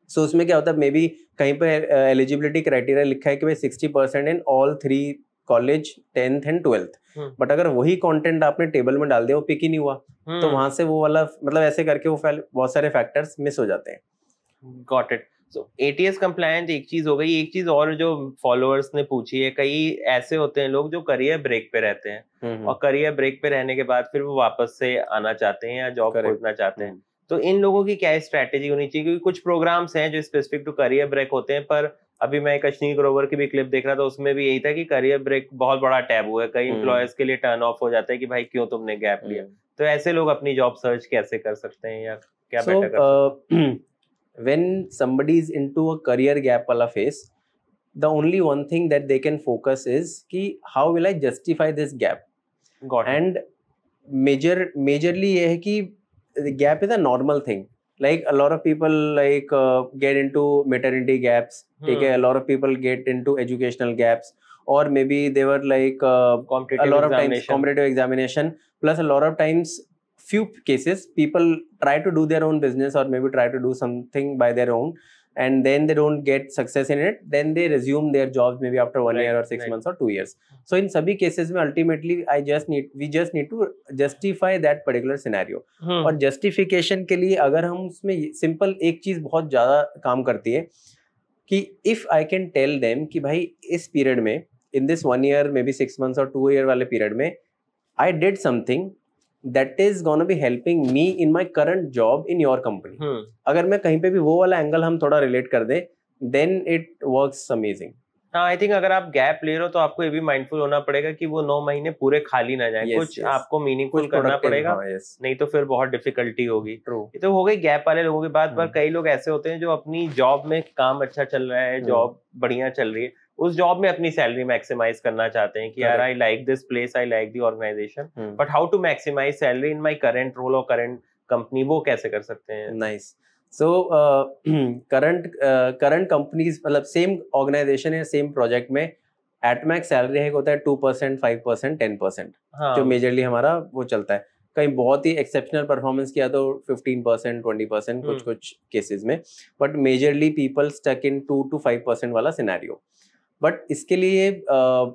सो उसमें क्या होता है, मे बी कहीं पे एलिजिबिलिटी क्राइटेरिया लिखा है कि भाई 60% in all 3 college, 10th and 12th, but अगर वही कंटेंट आपने टेबल में डाल दिया, वो पिक ही नहीं हुआ, तो वहां से वो वाला, मतलब ऐसे करके वो बहुत सारे फैक्टर्स मिस हो जाते हैं। Got it. So ATS compliance एक चीज हो गई। एक चीज और जो फॉलोअर्स ने पूछी है, कई ऐसे होते हैं लोग जो करियर ब्रेक पे रहते हैं और करियर ब्रेक पे रहने के बाद फिर वो वापस से आना चाहते हैं या जॉब खोजना चाहते हैं, तो इन लोगों की क्या स्ट्रैटेजी होनी चाहिए? क्योंकि कुछ प्रोग्राम्स हैं जो स्पेसिफिक टू करियर ब्रेक होते हैं, पर अभी मैं अश्नीर ग्रोवर की भी क्लिप देख रहा था, उसमें भी यही था कि करियर ब्रेक बहुत बड़ा टैबू है, कई एम्प्लॉयर्स के लिए टर्न ऑफ हो जाता है कि भाई क्यों तुमने गैप लिया। तो ऐसे लोग अपनी जॉब सर्च कैसे कर सकते हैं या क्या बेटर कर सकते हैं? When somebody is into a career gap wala phase, the only one thing that they can focus is कि how will I justify this gap? And majorly ये है कि the gap is a normal thing. Like a lot of people like get into maternity gaps, ठीक है, a lot of people get into educational gaps, or maybe they were like a lot of times competitive examination, plus a lot of times few cases people try to do their own business or maybe try to do something by their own, and then they don't get success in it, then they resume their jobs maybe after 1 year or 6 months or 2 years. So in sabhi cases mein ultimately we just need to justify that particular scenario. और justification के लिए अगर हम उसमें simple एक चीज बहुत ज्यादा काम करती है कि if I can tell them कि भाई इस period में, in this 1 year maybe 6 months or 2 year वाले period में I did something that is gonna be helping me in my current job in your company. अगर मैं कहीं पे भी वो वाला एंगल हम थोड़ा रिलेट कर दें, then it works amazing. हाँ, आई थिंक अगर आप गैप ले रहे हो तो आपको ये भी माइंडफुल होना पड़ेगा कि वो 9 महीने पूरे खाली ना जाए, कुछ आपको मीनिंगफुल करना पड़ेगा, नहीं तो फिर बहुत डिफिकल्टी होगी। ये तो हो गई गैप वाले लोगों की बात। पर कई लोग ऐसे होते हैं जो अपनी जॉब में काम अच्छा चल रहा है, जॉब बढ़िया चल रही है, उस जॉब में अपनी सैलरी मैक्सिमाइज करना चाहते हैं कि यार I like this place, I like the organization, but how to maximize salary in my current role और करंट कंपनी, वो कैसे कर सकते हैं? नाइस। सो करंट कंपनीज, मतलब सेम ऑर्गेनाइजेशन या सेम प्रोजेक्ट में एट मैक्स सैलरी हाइक होता है 2%, 5%, 10%, जो मेजरली हमारा वो चलता है। कहीं बहुत ही एक्सेप्शनल परफॉर्मेंस किया तो 15%, 20% कुछ केसेस में, but majorly people stuck in 2 to 5% वाला सिनेरियो। बट इसके लिए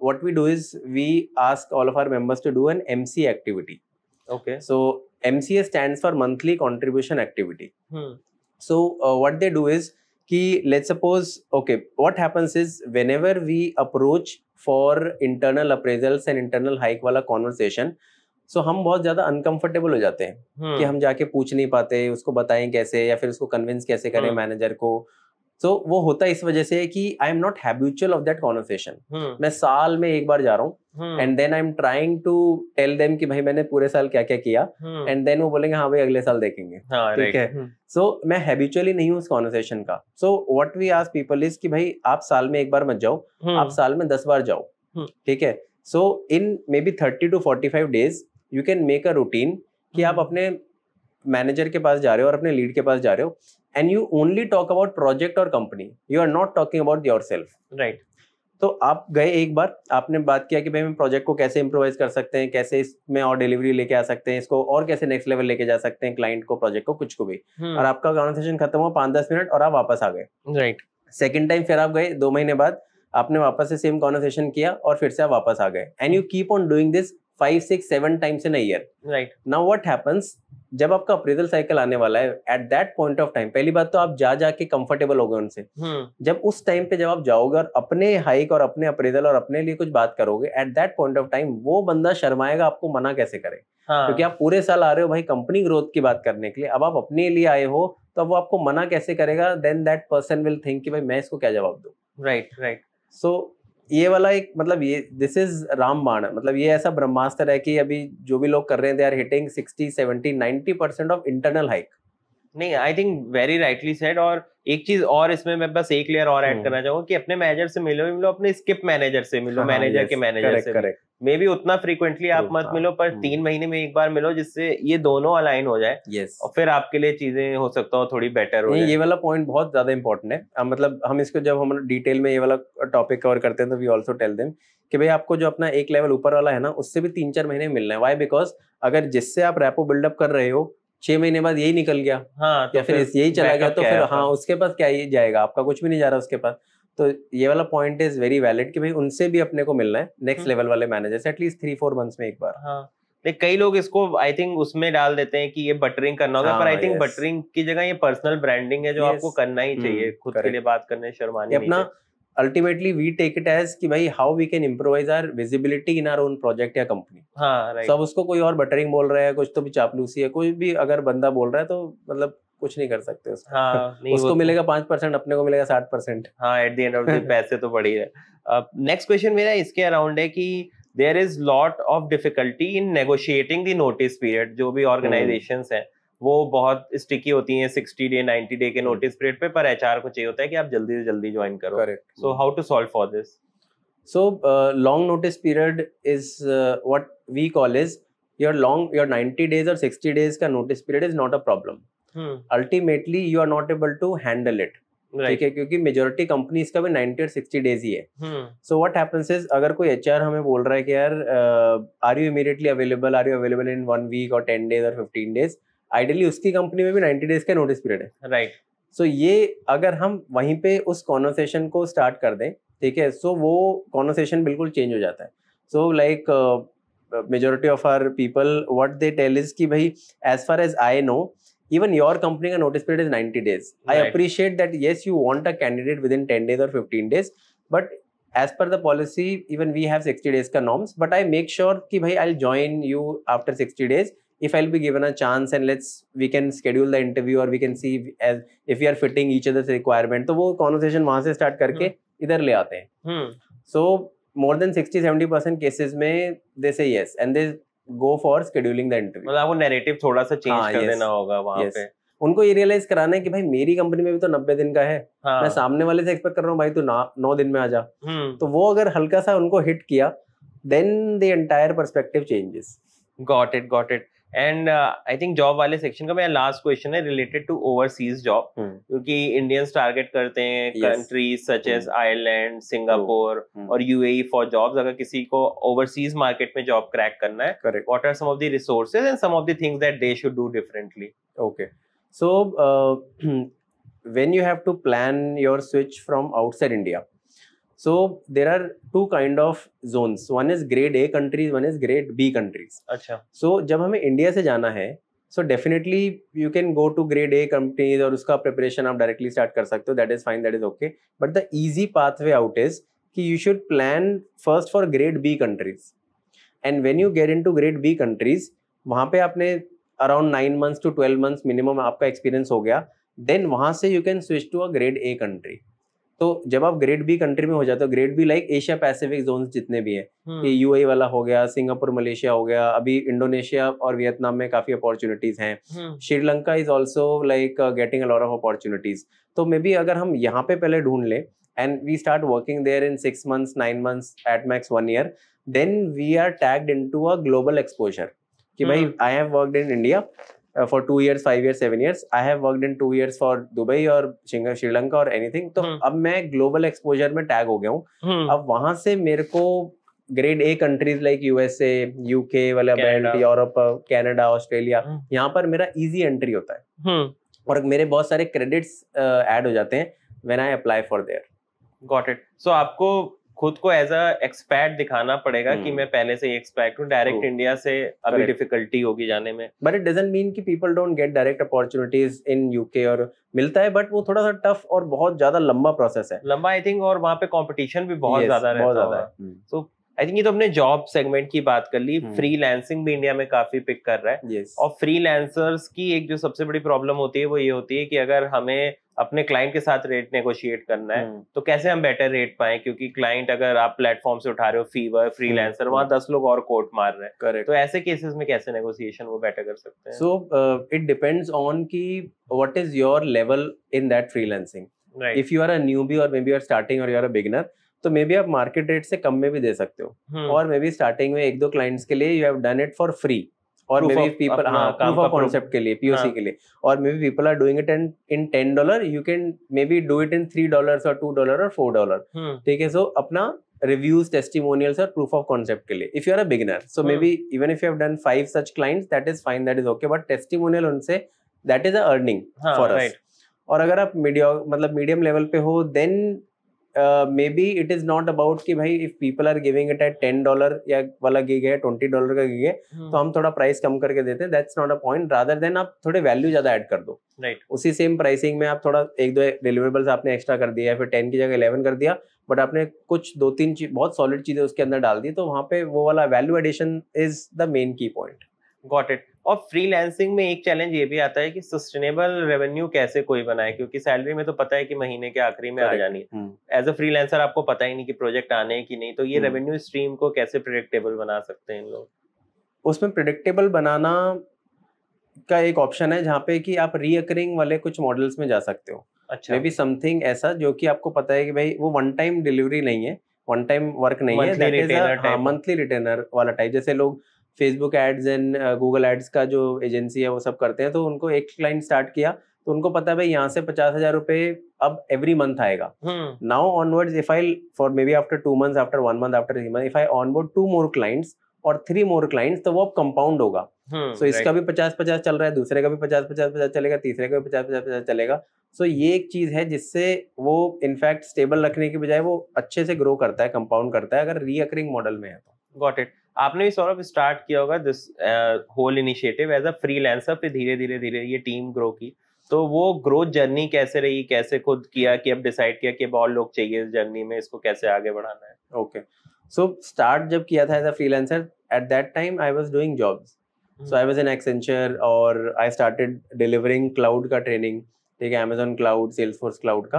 what we do is we ask all of our members to do an MC activity. Okay. So MCA stands for monthly contribution activity. So what they do is कि let's suppose, okay, what happens is whenever we approach for internal appraisals and internal hike वाला conversation, so हम बहुत ज्यादा uncomfortable हो जाते हैं कि हम जाके पूछ नहीं पाते, उसको बताएं कैसे या फिर उसको कन्विंस कैसे करें मैनेजर को। तो वो होता है इस वजह से कि I am not habitual of that conversation. मैं साल में एक बार जा रहा हूँ and then I am trying to tell them कि भाई मैंने पूरे साल क्या क्या किया, एंड देन वो बोलेंगे हाँ भाई अगले साल देखेंगे, ठीक है। सो मैं हैबिचुअली नहीं हूँ उस कॉन्वर्सेशन का। So what we ask people is कि भाई आप साल में एक बार मत जाओ, आप साल में 10 बार जाओ, ठीक है। सो इन may be 30 to 45 days you can make a routine कि आप अपने मैनेजर के पास जा रहे हो और अपने लीड के पास जा रहे हो and you only talk about project और company, you are not talking about yourself. Right. तो आप गए एक बार, आपने बात किया कि भाई हम प्रोजेक्ट को कैसे इम्प्रोवाइज कर सकते हैं, कैसे इसमें और डिलीवरी लेके आ सकते हैं, इसको और कैसे नेक्स्ट लेवल लेके जा सकते हैं, क्लाइंट को, प्रोजेक्ट को, कुछ को भी। और आपका कॉन्वर्सेशन खत्म हुआ 5-10 मिनट और आप वापस आ गए। राइट। सेकेंड टाइम फिर आप गए 2 महीने बाद, आपने वापस से सेम कॉन्वर्सेशन किया और फिर से आप वापस आ गए and you keep on doing this 5, 6, 7 times in a year. Right. Now what happens, जब आपका अप्रेजल साइकिल आने वाला है, at that point of time, पहली बात तो आप जाके कंफर्टेबल हो गए उनसे। जब उस टाइम पे जब आप जाओगे और अपने हाइक और अपने अप्रेजल और अपने लिए कुछ बात करोगे, at that point of time वो बंदा शर्माएगा, आपको मना कैसे करे। क्योंकि आप पूरे साल आ रहे हो भाई कंपनी ग्रोथ की बात करने के लिए, अब आप अपने लिए आए हो तो अब वो आपको मना कैसे करेगा। Then that person will think कि भाई मैं इसको क्या जवाब दूं। राइट। राइट। सो ये वाला एक मतलब ये दिस इज रामबाण, मतलब ये ऐसा ब्रह्मास्त्र है कि अभी जो भी लोग कर रहे हैं they are hitting 60, 70, 90% of internal hike. नहीं, I think very rightly said. और एक चीज और इसमें मैं बस एक लेयर और ऐड करना चाहूंगा कि अपने मैनेजर से मिलो, अपने स्किप मैनेजर से मिलो, मैनेजर के मैनेजर से मे बी उतना फ्रीक्वेंटली आप मत मिलो, पर 3 महीने में एक बार मिलो, जिससे ये दोनों अलाइन हो जाए। और फिर आपके लिए चीजें हो सकता हो थोड़ी बेटर हो जाए। ये वाला पॉइंट बहुत ज्यादा इंपॉर्टेंट है। मतलब हम इसको जब हम डिटेल में ये वाला टॉपिक कवर करते हैं तो वी ऑल्सो टेल देम कि भाई आपको जो अपना एक लेवल ऊपर वाला है ना, उससे भी 3-4 महीने मिलना है। वाई? बिकॉज अगर जिससे आप रैपो बिल्डअप कर रहे हो 6 महीने बाद यही निकल गया, हाँ, तो या फिर यही चला गया, तो फिर हाँ उसके पास क्या ही जाएगा, आपका कुछ भी नहीं जा रहा उसके पास। तो ये वाला पॉइंट इज वेरी वैलिड कि भाई उनसे भी अपने को मिलना है, नेक्स्ट लेवल वाले मैनेजर से एटलीस्ट 3-4 मंथ्स में एक बार। हाँ, कई लोग इसको आई थिंक उसमें डाल देते हैं कि ये बटरिंग करना होगा, पर आई थिंक बटरिंग की जगह ये पर्सनल ब्रांडिंग है जो आपको करना ही चाहिए। खुद के लिए बात करने शर्मानी नहीं चाहिए। Ultimately we take it as कि भाई how we can improvise our visibility in our own project या कंपनी। हाँ, राइट। सब उसको कोई और बटरिंग बोल रहा है, कुछ तो भी चापलूसी है, कोई भी अगर बंदा बोल रहा है तो मतलब कुछ नहीं कर सकते उसको। हाँ, नहीं, उसको मिलेगा 5%, अपने को मिलेगा 60%। हाँ, at the end of the पैसे तो बढ़ी है। नेक्स्ट क्वेश्चन मेरा इसके अराउंड है कि there is lot of difficulty in negotiating the notice period. जो भी ऑर्गेनाइजेशंस हैं वो बहुत स्टिकी होती हैं 60 डे 90 डे के नोटिस पीरियड पे, पर एचआर को चाहिए होता है कि आप जल्दी से जल्दी ज्वाइन करो। So how to solve for this? So long notice period is what we call is your 90 days or 60 days का notice period is not a problem. Ultimately you are not able to handle it. ठीक है, क्योंकि majority companies का भी 90 और 60 days ही है। So what happens is, अगर कोई एचआर हमें बोल रहा है कि यार are you immediately available, are you available in 1 week और 10 डेज और 15 डेज, आइडियली उसकी कंपनी में भी 90 डेज का नोटिस पीरियड है। राइट। सो ये अगर हम वहीं पे उस कॉन्वर्सेशन को स्टार्ट कर दें, ठीक है, सो वो कॉन्वर्सेशन बिल्कुल चेंज हो जाता है। So like majority of our people what they tell is कि भाई as far as I know even your company का notice period is 90 days. I appreciate that yes you want a candidate within 10 days or 15 days, but as per the policy even we have 60 days का norms, but I make sure कि भाई I'll join you after 60 days if I'll be given a chance and we can schedule the interview or we can see as if we are fitting each other's requirement. तो वो conversation वहाँ से start करके इधर ले आते हैं। So more than 60-70% cases में they say yes and they go for scheduling the interview. मतलब आपको नैरेटिव थोड़ा सा चेंज कर देना होगा वहाँ पे। उनको ये रियलाइज कराना है कि भाई मेरी कंपनी में भी तो 90 दिन का है। मैं सामने वाले से एक्सपेक्ट कर रहा हूँ भाई तू 9 दिन में आ जा। तो वो अगर हल्का सा उनको हिट किया then the entire perspective changes. Got it. And I think job वाले सेक्शन का मेरा लास्ट क्वेश्चन है रिलेटेड टू ओवरसीज जॉब, क्योंकि इंडियंस टारगेट करते हैं countries such as Ireland, Singapore और यूएई फॉर जॉब्स। अगर किसी को ओवरसीज मार्केट में जॉब क्रैक करना है, what are some of the resources and some of the things that they should do differently? Okay, so when you have to plan your switch from outside India, so there are 2 kind of zones. One is grade A countries, one is grade B countries. अच्छा. So जब हमें India से जाना है, so definitely you can go to grade A companies और उसका preparation आप directly start कर सकते हो. That is fine, that is okay. But the easy pathway out is कि you should plan first for grade B countries. And when you get into grade B countries, वहाँ पे आपने around 9 months to 12 months minimum आपका experience हो गया, then वहाँ से you can switch to a grade A country. तो जब आप ग्रेड बी कंट्री में हो जाते हो, grade B like Asia Pacific zones जितने भी हैं, ये यूएई वाला हो गया, सिंगापुर मलेशिया हो गया, अभी इंडोनेशिया और वियतनाम में काफी अपॉर्चुनिटीज हैं, Sri Lanka is also like getting a lot of opportunities. तो मे बी अगर हम यहाँ पे पहले ढूंढ लें and we start working there in 6 months 9 months at max 1 year, then we are tagged into a global exposure. कि भाई I have worked in India for 2 years, 5 years, 7 years. I have worked in 2 years for Dubai और श्रीलंका और anything. तो अब मैं global exposure में tag हो गया हूँ. अब वहां से मेरे को grade A countries like USA, UK वाला बेल्ट, यूरोप, कनाडा, ऑस्ट्रेलिया, यहाँ पर मेरा इजी एंट्री होता है और मेरे बहुत सारे क्रेडिट्स ऐड हो जाते हैं when I apply for there. Got it. So आपको खुद को एज अ एक्सपैट दिखाना पड़ेगा कि मैं पहले से ही एक्सपैट हूँ. डायरेक्ट इंडिया से अभी डिफिकल्टी होगी जाने में. बट इट डजंट मीन कि people don't get direct opportunities in UK, और मिलता है बट वो थोड़ा सा टफ और बहुत ज्यादा लंबा प्रोसेस है. लंबा आई थिंक, और वहाँ पे कंपटीशन भी बहुत ज्यादा रहता है. सो आई थिंक ये तो अपने जॉब सेगमेंट की बात कर ली. फ्रीलांसिंग भी इंडिया में काफी पिक कर रहा है. और फ्रीलांसर्स की एक जो सबसे बड़ी प्रॉब्लम होती है वो ये होती है कि अगर हमें अपने क्लाइंट के साथ रेट नेगोशिएट करना है तो कैसे हम बेटर रेट पाएं, क्योंकि क्लाइंट अगर आप प्लेटफॉर्म से उठा रहे हो फीवर, फ्रीलांसर, वहां 10 लोग और कोट मार रहे हैं. करेक्ट. तो ऐसे केसेस में कैसे नेगोशिएशन वो बेटर कर सकते हैं? सो इट डिपेंड्स ऑन कि what is your level in that freelancing. If you are a newbie और maybe you are starting और यू आर अ बिगिनर, तो मे बी आप मार्केट रेट से कम में भी दे सकते हो. और मे बी स्टार्टिंग में 1-2 क्लाइंट्स के लिए you have done it for free, और maybe people proof of concept के लिए, पीओसी के लिए, और maybe people are doing it in $10, you can maybe do it in $3 और $2 और $4. ठीक है. सो अपना रिव्यूज, टेस्टिमोनियल्स और प्रूफ ऑफ कॉन्सेप्ट के लिए if you are a beginner, so maybe even if you have done 5 such clients, that is fine, that is okay. But testimonial उनसे, that is a earning for us. और अगर आप medium level पे हो, then maybe it is not about कि भाई if people are giving it at $10 या वाला गिग है, $20 का गिग है, तो हम थोड़ा प्राइस कम करके देते हैं. That's not a point. Rather than आप थोड़े वैल्यू ज्यादा ऐड कर दो. राइट. उसी सेम प्राइसिंग में आप थोड़ा 1-2 डिलीवरेबल्स आपने एक्स्ट्रा कर दिया, फिर 10 की जगह 11 कर दिया, बट आपने कुछ 2-3 बहुत सॉलिड चीजें उसके अंदर डाल दी, तो वहां पे वो वाला value addition is the main key point. Got it. और फ्रीलांसिंग में एक चैलेंज ये भी आता है कि सस्टेनेबल रेवेन्यू कैसे कोई बनाए, क्योंकि सैलरी में तो पता है कि महीने के आखिरी में आ जानी है. एज अ फ्रीलांसर आपको पता ही नहीं कि प्रोजेक्ट आने हैं कि नहीं, तो ये रेवेन्यू स्ट्रीम को कैसे प्रेडिक्टेबल बना सकते हैं इन लोग? उसमें प्रेडिक्टेबल बनाना का एक ऑप्शन है जहाँ पे कि आप रीअकरिंग वाले कुछ मॉडल्स में जा सकते हो. अच्छा. मे बी समथिंग ऐसा जो कि आपको पता है कि भाई वो वन टाइम डिलीवरी नहीं है, वन टाइम वर्क नहीं है, दैट इज मंथली रिटेनर वाला टाइप. जैसे लोग Facebook ads and Google ads का जो एजेंसी है वो सब करते हैं, तो उनको एक क्लाइंट स्टार्ट किया तो उनको पता है भाई यहाँ से 50,000 रुपए अब एवरी मंथ आएगा. Now onwards if I for may be after 2 months, after 1 month, after 3 months, if I onboard 2 more clients और 3 more clients, तो वो अब कंपाउंड होगा. सो इसका भी 50-50 चल रहा है, दूसरे का भी 50-50 चलेगा, तीसरे का भी 50-50 चलेगा. सो ये एक चीज है जिससे वो इनफैक्ट स्टेबल रखने की बजाय वो अच्छे से ग्रो करता है, कंपाउंड करता है, अगर रीअकरिंग मॉडल में है तो. Got it. आपने भी सौरभ स्टार्ट किया होगा this whole initiative as a freelancer, फिर धीरे धीरे ये टीम ग्रो की, तो वो ग्रोथ जर्नी कैसे रही, कैसे खुद किया कि अब डिसाइड किया कि अब और लोग चाहिए इस जर्नी में, इसको कैसे आगे बढ़ाना है? ओके. सो स्टार्ट जब किया था as a freelancer, at that time I was doing jobs. So I was in Accenture और आई स्टार्टेड डिलीवरिंग क्लाउड का ट्रेनिंग. ठीक है, Amazon क्लाउड, सेल्सफोर्स क्लाउड का.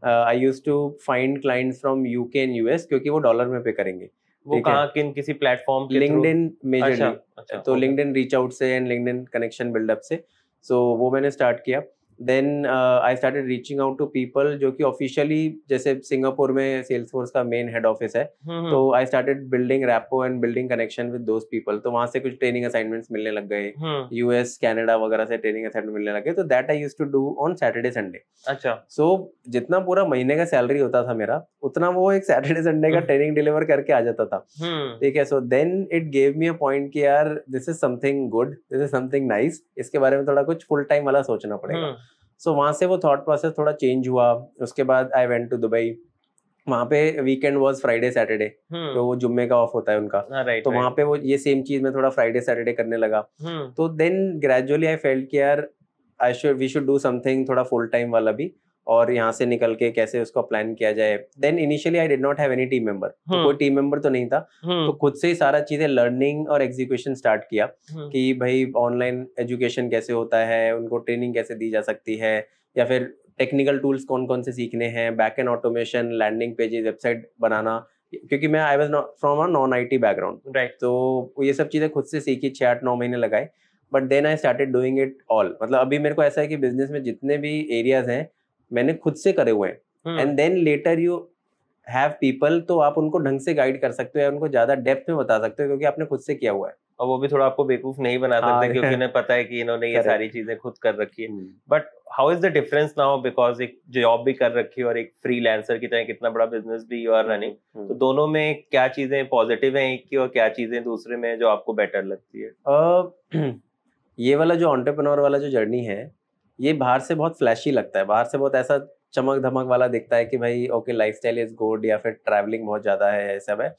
I used to find clients from UK and US, क्योंकि वो dollar में पे करेंगे. वो कहाँ किसी प्लेटफॉर्म के लिंक्डइन मेजरली. अच्छा. तो लिंक्डइन रीच आउट से एंड लिंक्डइन कनेक्शन बिल्डअप से. सो वो मैंने स्टार्ट किया. Then I started reaching out to people जो कि ऑफिशियली, जैसे सिंगापुर में सेल्सफोर्स का मेन हेड ऑफिस है, तो I started building rapport and building connection with those people. तो वहां से कुछ ट्रेनिंग असाइनमेंट्स मिलने लग गए, यूएस कनाडा वगैरह से ट्रेनिंग असाइनमेंट मिलने लगे. तो that I used to do on Saturday Sunday. अच्छा. सो जितना पूरा महीने का सैलरी होता था मेरा, उतना वो एक सैटरडे संडे का ट्रेनिंग डिलीवर करके आ जाता था. ठीक है. So then it gave me a point कि यार this is something good, this is something nice, इसके बारे में थोड़ा कुछ फुल टाइम वाला सोचना पड़ेगा. सो वहां से वो थॉट प्रोसेस थोड़ा चेंज हुआ. उसके बाद आई वेंट टू दुबई. वहां पे वीकेंड वाज फ्राइडे सैटरडे, तो वो जुम्मे का ऑफ होता है उनका. तो वहां पे वो ये सेम चीज में थोड़ा फ्राइडे सैटरडे करने लगा. तो देन ग्रेजुअली आई फेल्ट कि यार वी शुड डू समथिंग थोड़ा फुल टाइम वाला भी, और यहाँ से निकल के कैसे उसको प्लान किया जाए. Then initially I did not have any team member, तो कोई टीम मेंबर तो नहीं था. तो खुद से ही सारा चीजें लर्निंग और एग्जीक्यूशन स्टार्ट किया कि भाई ऑनलाइन एजुकेशन कैसे होता है, उनको ट्रेनिंग कैसे दी जा सकती है, या फिर टेक्निकल टूल्स कौन कौन से सीखने हैं, back end automation, landing pages, website बनाना, क्योंकि मैं I was from a non IT background. Right. तो ये सब चीजें खुद से सीखी, 6-8-9 महीने लगाए. But then I started doing it all. मतलब अभी मेरे को ऐसा है कि बिजनेस में जितने भी एरियाज हैं मैंने खुद से करे हुए हैं. And then later you have people, तो आप उनको ढंग से गाइड कर सकते हो या उनको ज्यादा डेप्थ में बता सकते हो, क्योंकि आपने खुद से किया हुआ है. और वो भी थोड़ा आपको बेवकूफ नहीं बना सकते क्योंकि उन्हें पता है कि इन्होंने ये सारी चीजें खुद कर रखी है। But how is the difference now, because एक जॉब भी कर रखी है और एक फ्रीलांसर की तरह कितना बड़ा बिजनेस भी यू आर रनिंग, तो दोनों में क्या चीजें पॉजिटिव हैं एक की और क्या चीजें दूसरे में जो आपको बेटर लगती है? ये वाला जो एंटरप्रेन्योर वाला जो जर्नी है, ये बाहर से बहुत फ्लैशी लगता है, बाहर से बहुत ऐसा चमक धमक वाला दिखता है कि भाई ओके लाइफस्टाइल इज गुड या फिर ट्रैवलिंग बहुत ज़्यादा है, सब है।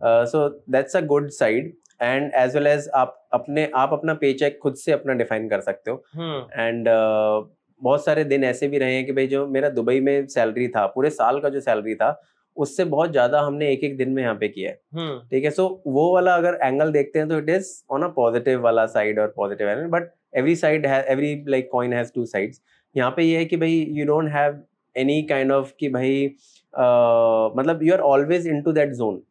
So that's a good side, and as well as आप अपना पे चेक खुद से अपना डिफाइन कर सकते हो। एंड बहुत सारे दिन ऐसे भी रहे हैं कि भाई जो मेरा दुबई में सैलरी था, पूरे साल का जो सैलरी था उससे बहुत ज्यादा हमने एक एक दिन में यहाँ पे किया है, ठीक है। सो वो वाला अगर एंगल देखते हैं तो it is on a positive वाला साइड और positive angle, but every like coin has two sides. यहाँ पे ये है कि भाई you don't have any kind of कि भाई मतलब you are always into that zone,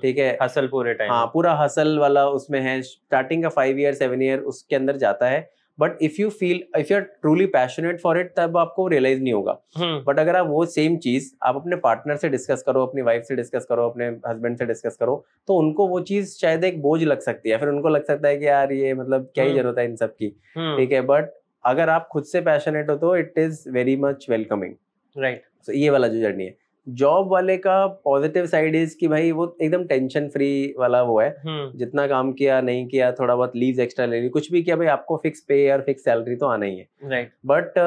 ठीक है। हसल पूरे टाइम, हाँ पूरा हसल वाला उसमें है, स्टार्टिंग का 5 ईयर 7 ईयर उसके अंदर जाता है। But if you are truly passionate for it तब आपको रियलाइज नहीं होगा। बट अगर आप वो सेम चीज आप अपने पार्टनर से डिस्कस करो, अपनी वाइफ से डिस्कस करो, अपने हस्बैंड से डिस्कस करो, तो उनको वो चीज शायद एक बोझ लग सकती है, फिर उनको लग सकता है कि यार ये मतलब क्या ही जरूरत है इन सब की, ठीक है। बट अगर आप खुद से पैशनेट हो तो it is very much welcoming, right. So ये वाला जो जर्नी है। जॉब वाले का पॉजिटिव साइड इज कि भाई वो एकदम टेंशन फ्री वाला वो है, जितना काम किया नहीं किया, थोड़ा बहुत लीव्स एक्स्ट्रा ले ली, कुछ भी किया, भाई आपको फिक्स पे और फिक्स सैलरी तो आना ही है, right. But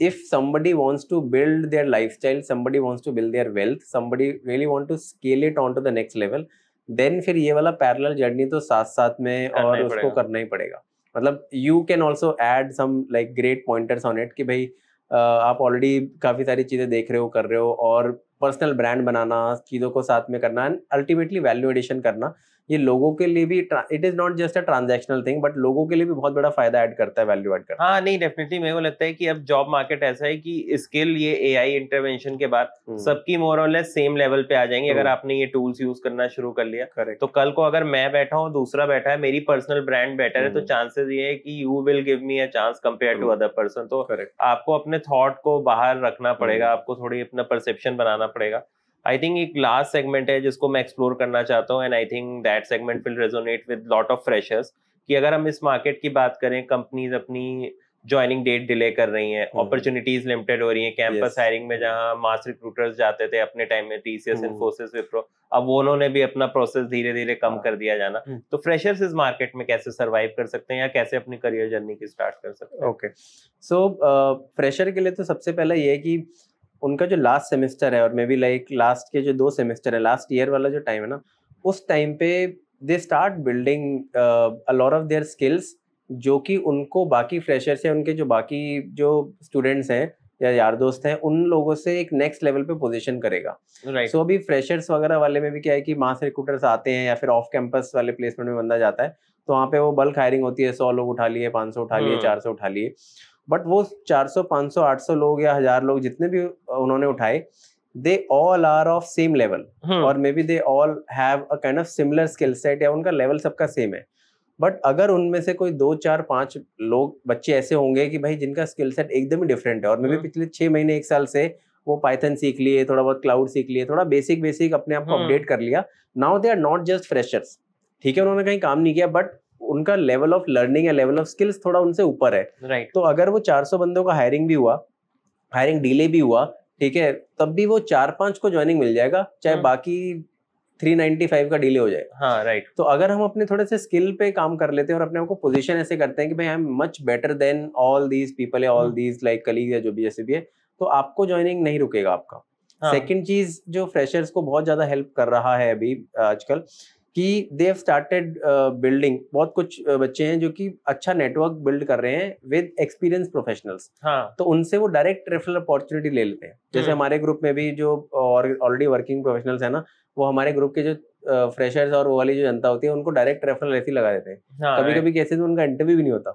if somebody wants to build their lifestyle, somebody wants to build their wealth, somebody really want to scale it on to the next level, then फिर ये वाला पैरेलल जर्नी तो साथ साथ में और उसको करना ही पड़ेगा। मतलब you can also add some like great pointers on it कि भाई आप ऑलरेडी काफी सारी चीजें देख रहे हो, कर रहे हो, और पर्सनल ब्रांड बनाना, चीजों को साथ में करना, एंड अल्टीमेटली वैल्यू एडिशन करना, ये लोगों के लिए भी it is not just a transactional thing, but लोगों के लिए भी बहुत बड़ा फायदा ऐड करता है, वैल्यू ऐड करता है। हाँ नहीं, डेफिनेटली मेरे को लगता है कि अब जॉब मार्केट ऐसा है कि स्किल ये एआई इंटरवेंशन के बाद सबकी मोर और लेस सेम लेवल पे आ जाएंगे अगर आपने ये टूल्स यूज करना शुरू कर लिया। Correct. तो कल को अगर मैं बैठा हूँ, दूसरा बैठा है, मेरी पर्सनल ब्रांड बेटर है, तो चांसेस ये है कि you will give me a chance compare to other person. तो आपको अपने थॉट को बाहर रखना पड़ेगा, आपको थोड़ी अपना परसेप्शन बनाना पड़ेगा। आई थिंक एक लास्ट सेगमेंट है जिसको मैं एक्सप्लोर करना चाहता हूँ, and I think that segment will resonate with lot of freshers, कि अगर हम इस मार्केट की बात करें, कंपनीज अपनी ज्वाइनिंग डेट डिले कर रही हैं, अपॉर्चुनिटीज लिमिटेड हो रही हैं, कैंपस हायरिंग में जहां मास रिक्रूटर्स जाते थे अपने टाइम में, टीसीएस, इन्फोसिस, विप्रो, अब वो उन्होंने भी अपना प्रोसेस धीरे धीरे कम कर दिया जाना। तो फ्रेशर्स इस मार्केट में कैसे सर्वाइव कर सकते हैं या कैसे अपनी करियर जर्नी की स्टार्ट कर सकते हैं? ओके, सो फ्रेशर के लिए तो सबसे पहले ये है कि उनका जो लास्ट सेमेस्टर है, और मे बी लाइक लास्ट के जो 2 सेमेस्टर है, लास्ट ईयर वाला जो टाइम है ना, उस टाइम पे they start building a lot of their skills, जो कि उनको बाकी फ्रेशर्स हैं, उनके जो बाकी जो स्टूडेंट्स हैं या यार दोस्त हैं, उन लोगों से एक नेक्स्ट लेवल पे पोजीशन करेगा। सो अभी फ्रेशर्स वगैरह वाले में भी क्या है कि मास रिक्रूटर्स आते हैं या फिर ऑफ कैंपस वाले प्लेसमेंट में बंदा जाता है, तो वहाँ पे वो बल्क हायरिंग होती है, 100 लोग उठा लिए, 500 उठा लिए, 400 उठा लिए। बट वो 400, 500, 800 लोग या 1000 लोग जितने भी उन्होंने उठाए, they all are of same level, और maybe they all have a kind of similar skill set, या उनका लेवल सबका सेम है। बट अगर उनमें से कोई 2, 4, 5 लोग बच्चे ऐसे होंगे कि भाई जिनका स्किल सेट एकदम ही डिफरेंट है, और मे बी पिछले 6 महीने 1 साल से वो पाइथन सीख लिए, थोड़ा बहुत क्लाउड सीख लिए, थोड़ा बेसिक अपने आप को अपडेट कर लिया, now they are not just freshers, ठीक है, उन्होंने कहीं काम नहीं किया, बट उनका लेवल ऑफ लर्निंग या लेवल ऑफ स्किल्स थोड़ा उनसे ऊपर है, राइट। तो अगर वो 400 बंदों का हायरिंग भी हुआ, हायरिंग डिले भी हुआ, ठीक है, तब भी वो 4-5 को ज्वाइनिंग मिल जाएगा, चाहे बाकी 395 का डिले हो जाए। हाँ, राइट। तो अगर हम अपने थोड़े से स्किल पे काम कर लेते हैं और अपने आप को पोजीशन ऐसे करते हैं कि भाई I am much better than all these people या ऑल दीज लाइक कलीग या जो भी जैसे भी है, तो आपको ज्वाइनिंग नहीं रुकेगा आपका। सेकंड चीज जो फ्रेशर्स को बहुत ज्यादा हेल्प कर रहा है अभी आजकल, कि दे हैव स्टार्टेड बिल्डिंग, बहुत कुछ बच्चे हैं जो कि अच्छा नेटवर्क बिल्ड कर रहे हैं विद एक्सपीरियंस प्रोफेशनल्स, तो उनसे वो डायरेक्ट रेफरल अपॉर्चुनिटी ले लेते हैं। जैसे हमारे ग्रुप में भी जो ऑलरेडी वर्किंग प्रोफेशनल्स है ना, वो हमारे ग्रुप के जो फ्रेशर्स और वो वाली जो जनता होती है, उनको डायरेक्ट रेफरल ऐसे ही लगा देते हैं। कभी कभी केसेस में उनका इंटरव्यू भी नहीं होता,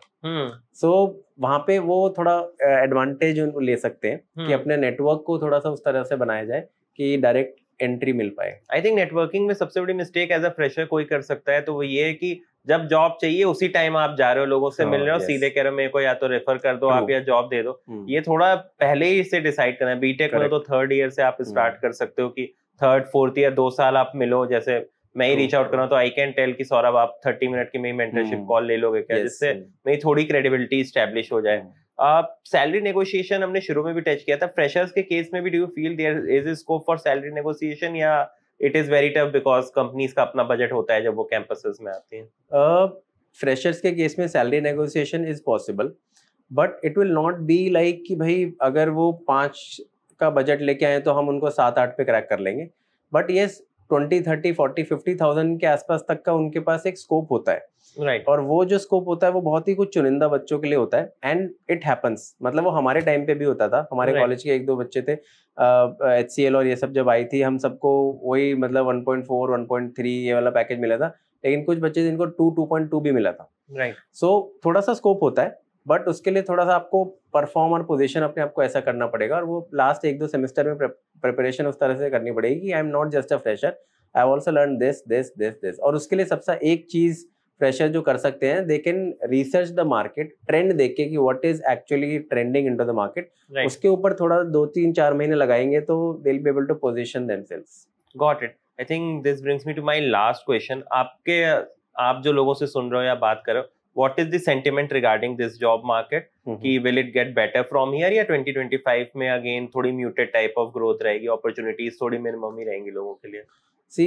सो वहां पे वो थोड़ा एडवांटेज ले सकते हैं कि अपने नेटवर्क को थोड़ा सा उस तरह से बनाया जाए कि डायरेक्ट एंट्री मिल पाए। आई थिंक नेटवर्किंग में सबसे बड़ी मिस्टेक एज अ फ्रेशर कोई कर सकता है, तो वो ये है कि जब जॉब चाहिए उसी टाइम आप जा रहे हो, लोगों से मिल रहे हो, सीधे कह रहे हो मेरे को या तो रेफर कर दो आप या जॉब दे दो। ये थोड़ा पहले ही इससे डिसाइड करना है। बीटेक में तो 3rd ईयर से आप स्टार्ट कर सकते हो कि 3rd, 4th ईयर 2 साल आप मिलो, जैसे मैं ही True, रीच आउट कर रहा हूँ, true. तो आई कैन टेल कि सौरभ आप 30 मिनट की मेरी मेंटरशिप कॉल ले लोगे क्या, Yes. जिससे मेरी थोड़ी क्रेडिबिलिटी स्टैब्लिश हो जाए. सैलरी नेगोशिएशन हमने शुरू में भी टच किया था. फ्रेशर्स के केस में भी do you feel there is scope for salary negotiation, या it is very tough because companies का अपना बजट होता है जब वो कैंपसेस में आती हैं? फ्रेशर्स के केस में salary negotiation is possible, but it will not be like कि भाई अगर वो 5 का बजट लेके आए तो हम उनको 7-8 पे क्रैक कर लेंगे. बट येस 20, 30, 40, 50,000 के आसपास तक का उनके पास एक स्कोप होता है. राइट. और वो जो स्कोप होता है वो बहुत ही कुछ चुनिंदा बच्चों के लिए होता है, एंड इट हैपन्स. मतलब वो हमारे टाइम पे भी होता था. हमारे Right. कॉलेज के 1-2 बच्चे थे, HCL और ये सब जब आई थी, हम सबको वही मतलब 1.4, 1.3 ये वाला पैकेज मिला था, लेकिन कुछ बच्चे जिनको 2.2 भी मिला था. राइट. सो थोड़ा सा स्कोप होता है, बट उसके लिए थोड़ा सा आपको परफॉर्म और पोजीशन अपने आप को ऐसा करना पड़ेगा, और वो लास्ट 1-2 सेमेस्टर में प्रिपरेशन उस तरह से करनी पड़ेगी कि I am not just a fresher, I have also learn this this this this. और उसके लिए सबसे एक चीज फ्रेशर जो कर सकते हैं, they can research the market, trend देख के कि what is actually trending into the market. उसके ऊपर थोड़ा 2-3-4 महीने लगाएंगे तो they will be able to position themselves. Got it. I think this brings me to my last question. आप जो लोगों से सुन रहे हो या बात कर रहे हो, what is the sentiment regarding this job market? कि will it get better from here, या 2025 में again थोड़ी muted type of growth रहेगी, opportunities थोड़ी minimum ही रहेंगी लोगों के लिए? See,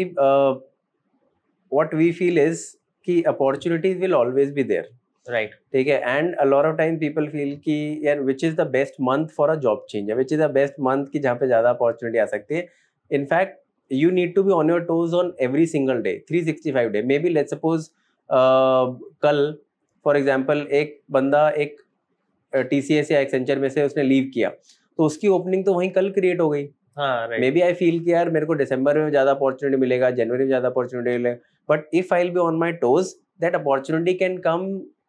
what we feel is कि opportunities will always be there. Right. ठीक है. And a lot of time people feel कि यार which is the best month for a job change, which is the best month कि जहाँ पे ज़्यादा opportunity आ सकती है. In fact, you need to be on your toes on every single day, 365 day. Maybe let's suppose कल for example एक बंदा एक TCS या एक्सेंचर में से उसने लीव किया, तो उसकी ओपनिंग तो वहीं कल क्रिएट हो गई. मे बी आई फील कि यार मेरे को दिसंबर में ज्यादा अपॉर्चुनिटी मिलेगा, जनवरी में ज्यादा अपॉर्चुनिटी मिलेगा, but if I will be on my toes that opportunity can come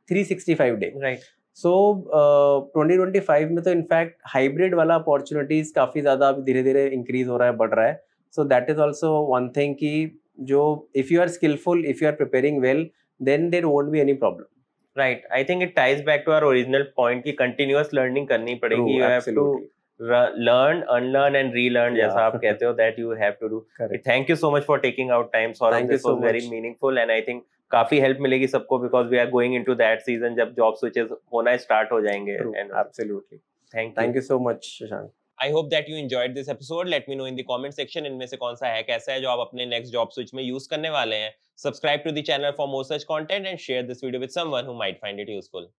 365 day. Right. So 2025 में तो इनफैक्ट हाइब्रिड वाला अपॉर्चुनिटीज काफी ज्यादा अभी धीरे धीरे इंक्रीज हो रहा है, बढ़ रहा है. So that is also one thing कि जो if you are skillful, if you are preparing well, then there won't be any problem. Right. I think it ties back to our original point कि continuous learning करनी पड़ेगी. You have to learn, unlearn and relearn, जैसा आप कहते हो, that you have to do. Thank you so much for taking out time, Saurabh. This was very meaningful, and I think काफी help मिलेगी सबको, because we are going into that season जब job switches होना start हो जाएंगे. Absolutely. Thank you so much, Shashank. I hope that you enjoyed this episode. Let me know in the comment section इनमें से कौन सा हैक ऐसा है जो आप अपने next job switch में use करने वाले हैं. Subscribe to the channel for more such content and share this video with someone who might find it useful.